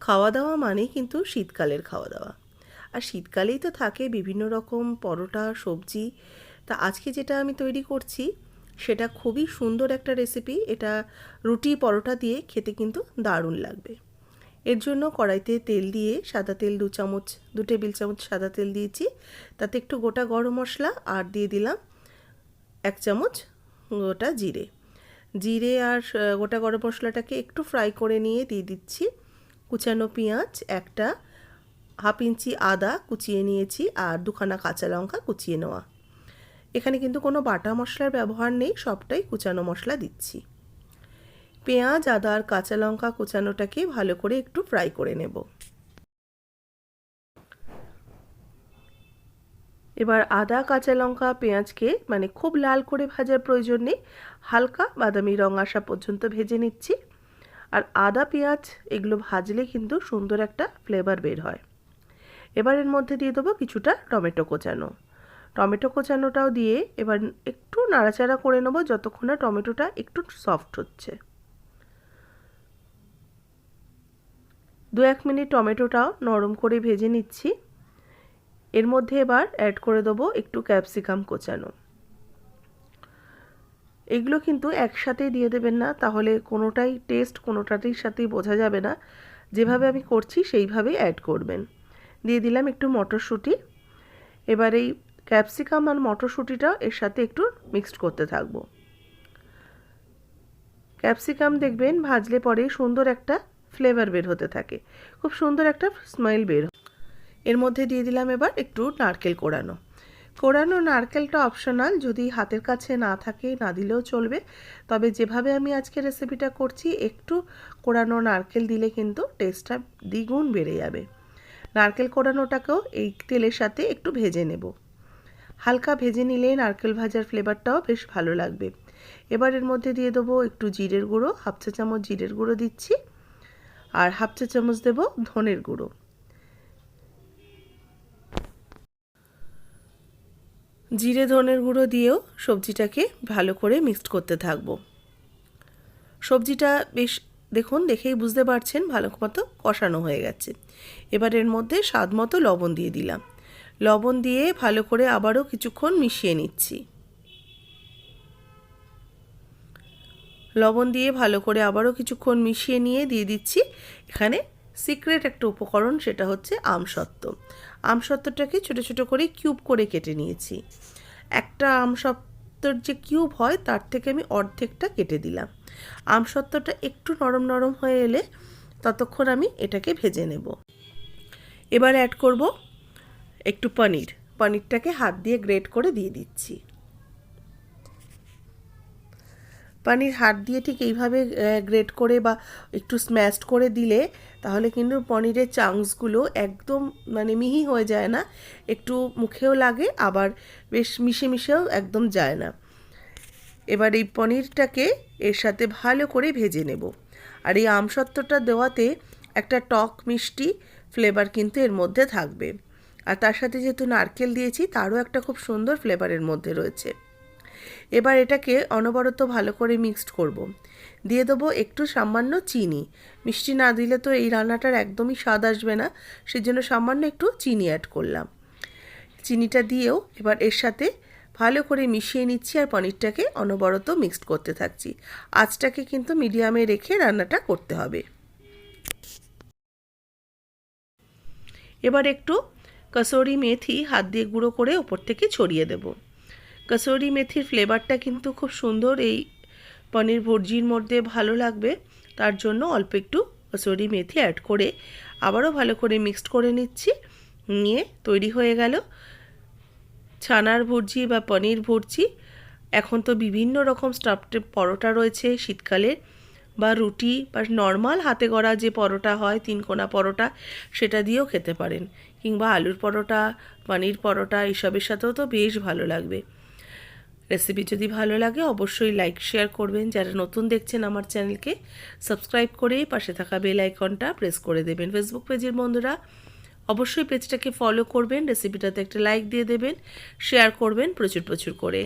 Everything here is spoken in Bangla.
খাওয়া দাওয়া মানে কিন্তু শীতকালের খাওয়া দাওয়া। আর শীতকালেই তো থাকে বিভিন্ন রকম পরোটা, সবজি। তা আজকে যেটা আমি তৈরি করছি সেটা খুবই সুন্দর একটা রেসিপি। এটা রুটি পরোটা দিয়ে খেতে কিন্তু দারুণ লাগবে। এর জন্য কড়াইতে তেল দিয়ে, সাদা তেল 2 টেবিল চামচ সাদা তেল দিয়েছি। তাতে একটু গোটা গরম মশলা আর দিয়ে দিলাম 1 চামচ গোটা জিরে। জিরে আর গোটা গরম মশলাটাকে একটু ফ্রাই করে নিয়ে দিয়ে দিচ্ছি কুচানো পেঁয়াজ একটা, 1/2 ইঞ্চি আদা কুচিয়ে নিয়েছি আর 2খানা কাঁচা লঙ্কা কুচিয়ে নেওয়া। এখানে কিন্তু কোনো বাটা মশলার ব্যবহার নেই, সবটাই কুচানো মশলা দিচ্ছি। পেঁয়াজ, আদা আর কাঁচা লঙ্কা কুচানোটাকে ভালো করে একটু ফ্রাই করে নেব। এবার আদা, কাঁচা লঙ্কা, পেঁয়াজকে মানে খুব লাল করে ভাজার প্রয়োজন নেই, হালকা বাদামি রং আসা পর্যন্ত ভেজে নিচ্ছি। আর আদা, পেঁয়াজ এগুলো ভাজলে কিন্তু সুন্দর একটা ফ্লেভার বের হয়। এবার এর মধ্যে দিয়ে দেবো কিছুটা টমেটো কোচানো। টমেটো কোচানোটাও দিয়ে এবার একটু নাড়াচাড়া করে নেবো যতক্ষণ না টমেটোটা একটু সফট হচ্ছে। 2-1 মিনিট টমেটোটাও নরম করে ভেজে নিচ্ছি। এর মধ্যে এবার অ্যাড করে দেবো একটু ক্যাপসিকাম কোচানো। এগুলো কিন্তু একসাথে দিয়ে দেবেন না, তাহলে কোনোটাই টেস্ট কোনোটাটির সাথেই বোঝা যাবে না। যেভাবে আমি করছি সেইভাবেই অ্যাড করবেন। দিয়ে দিলাম একটু মটরশুঁটি। এবার এই ক্যাপসিকাম আর মটরশুঁটিটা এর সাথে একটু মিক্সড করতে থাকবো। ক্যাপসিকাম দেখবেন ভাজলে পরে সুন্দর একটা ফ্লেভার বের হতে থাকে, খুব সুন্দর একটা স্মেল বের। এর মধ্যে দিয়ে দিলাম এবার একটু নারকেল কোড়ানো। কোড়ানো নারকেলটা অপশনাল, যদি হাতের কাছে না থাকে না দিলেও চলবে। তবে যেভাবে আমি আজকে রেসিপিটা করছি একটু কোড়ানো নারকেল দিলে কিন্তু টেস্টটা দ্বিগুণ বেড়ে যাবে। নারকেল কোড়ানোটাকেও এই তেলের সাথে একটু ভেজে নেব। হালকা ভেজে নিলে নারকেল ভাজার ফ্লেভারটাও বেশ ভালো লাগবে। এবার এর মধ্যে দিয়ে দেবো একটু জিরের গুঁড়ো, 1/2 চা চামচ জিরের গুঁড়ো দিচ্ছি আর 1/2 চা চামচ দেবো ধনের গুঁড়ো। জিরে ধনের গুঁড়ো দিয়েও সবজিটাকে ভালো করে মিক্সড করতে থাকবো। সবজিটা বেশ দেখুন, দেখেই বুঝতে পারছেন ভালো মতো কষানো হয়ে গেছে। এবার এর মধ্যে স্বাদ মতো লবণ দিয়ে দিলাম। লবণ দিয়ে ভালো করে আবারও কিছুক্ষণ মিশিয়ে নিচ্ছি। লবণ দিয়ে ভালো করে আবারও কিছুক্ষণ মিশিয়ে নিয়ে দিয়ে দিচ্ছি এখানে সিক্রেট একটা উপকরণ, সেটা হচ্ছে আমসত্ত্ব। আমসত্ত্বটাকে ছোটো ছোটো করে কিউব করে কেটে নিয়েছি। একটা আমসত্ত্বর যে কিউব হয় তার থেকে আমি অর্ধেকটা কেটে দিলাম। আমসত্ত্বটা একটু নরম নরম হয়ে এলে ততক্ষণ আমি এটাকে ভেজে নেব। এবার অ্যাড করব একটু পনির। পনিরটাকে হাত দিয়ে গ্রেট করে দিয়ে দিচ্ছি। পনির হাত দিয়ে ঠিক এইভাবে গ্রেট করে বা একটু স্ম্যাশড করে দিলে তাহলে কিন্তু পনিরের চাংসগুলো একদম মানে মিহি হয়ে যায় না, একটু মুখেও লাগে আবার বেশ মিশে মিশেও একদম যায় না। এবার এই পনিরটাকে এর সাথে ভালো করে ভেজে নেব। আর এই আমসত্ত্বটা দেওয়াতে একটা টক মিষ্টি ফ্লেভার কিন্তু এর মধ্যে থাকবে। আর তার সাথে যেহেতু নারকেল দিয়েছি তারও একটা খুব সুন্দর ফ্লেভারের মধ্যে রয়েছে। এবার এটাকে অনবরত ভালো করে মিক্সড করব। দিয়ে দেবো একটু সামান্য চিনি। মিষ্টি না দিলে তো এই রান্নাটার একদমই স্বাদ আসবে না, সেজন্য সামান্য একটু চিনি অ্যাড করলাম। চিনিটা দিয়েও এবার এর সাথে ভালো করে মিশিয়ে নিচ্ছি আর পনিরটাকে অনবরত মিক্সড করতে থাকছি। আঁচটাকে কিন্তু মিডিয়ামে রেখে রান্নাটা করতে হবে। এবার একটু কসুরি মেথি হাত দিয়ে গুঁড়ো করে ওপর থেকে ছড়িয়ে দেব। কসুরি মেথির ফ্লেভারটা কিন্তু খুব সুন্দর এই পনির ভুর্জির মধ্যে ভালো লাগবে, তার জন্য অল্প একটু কসুরি মেথি অ্যাড করে আবারও ভালো করে মিক্সড করে নিচ্ছি। নিয়ে তৈরি হয়ে গেল ছানার ভুর্জি বা পনির ভুর্জি। এখন তো বিভিন্ন রকম স্টাফড পরোটা রয়েছে শীতকালের, বা রুটি বা নর্মাল হাতে গড়া যে পরোটা হয় 3 কোনা পরোটা, সেটা দিয়েও খেতে পারেন, কিংবা আলুর পরোটা, পনির পরোটা এসবের সাথেও তো বেশ ভালো লাগবে। রেসিপি যদি ভালো লাগে অবশ্যই লাইক শেয়ার করবেন। যারা নতুন দেখছেন আমার চ্যানেলকে সাবস্ক্রাইব করে পাশে থাকা বেল আইকনটা প্রেস করে দেবেন। ফেসবুক পেজের বন্ধুরা অবশ্যই পেজটাকে ফলো করবেন, রেসিপিটাতে একটা লাইক দিয়ে দেবেন, শেয়ার করবেন প্রচুর প্রচুর করে।